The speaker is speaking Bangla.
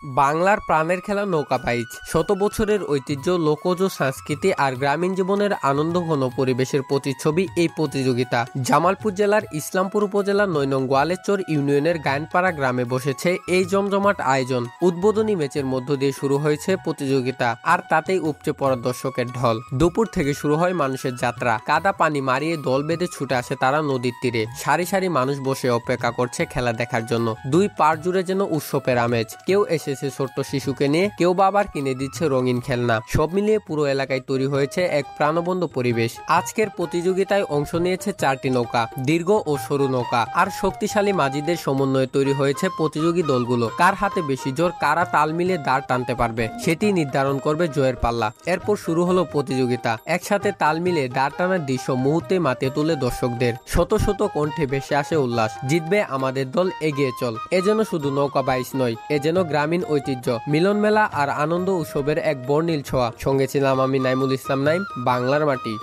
বাংলার প্রাণের খেলা নৌকা বাইচ শত বছরের ঐতিহ্য, লোকজ সংস্কৃতি আর গ্রামীণ জীবনের আনন্দঘন পরিবেশের প্রতিচ্ছবি এই প্রতিযোগিতা। জামালপুর জেলার ইসলামপুর উপজেলার ৯ নং গোয়ালেরচর ইউনিয়নের গায়নপাড়া গ্রামে বসেছে এই জমজমাট আয়োজন। উদ্বোধনী ম্যাচের মধ্য দিয়ে শুরু হয়েছে প্রতিযোগিতা, আর তাতেই উপচে পড়া দর্শকের ঢল। দুপুর থেকে শুরু হয় মানুষের যাত্রা। কাদা পানি মারিয়ে দল বেঁধে ছুটে আসে তারা নদীর তীরে। সারি সারি মানুষ বসে অপেক্ষা করছে খেলা দেখার জন্য। দুই পাড় জুড়ে যেন উৎসবের আমেজ। কেউ এসেছে ছোট্ট শিশুকে নিয়ে, কেউ বা আবার কিনে দিচ্ছে রঙিন খেলনা। সব মিলিয়ে পুরো এলাকায় তৈরি হয়েছে এক প্রাণবন্ত পরিবেশ। আজকের প্রতিযোগিতায় অংশ নিয়েছে 4টি নৌকা, দীর্ঘ ও সরু নৌকা আর শক্তিশালী মাঝিদের সমন্বয়ে তৈরি হয়েছে প্রতিযোগী দলগুলো। কার হাতে বেশি জোর, কারা তাল মিলিয়ে দাঁড় টানতে পারবে, সেটি নির্ধারণ করবে জয়ের পাল্লা। এরপর শুরু হলো প্রতিযোগিতা। একসাথে তাল মিলিয়ে দাঁড় টানার দৃশ্য মুহূর্তে মাতিয়ে তুলে দর্শকদের। শত শত কণ্ঠে ভেসে আসে উল্লাস, জিতবে আমাদের দল, এগিয়ে চল। এ যেন শুধু নৌকা বাইচ নয়, এ যেন গ্রামীণ ঐতিহ্য, মিলন মেলা আর আনন্দ উৎসবের এক বর্ণিল ছোঁয়া। সঙ্গে ছিলাম আমি নাইমুল ইসলাম নাইম, বাংলার মাটি।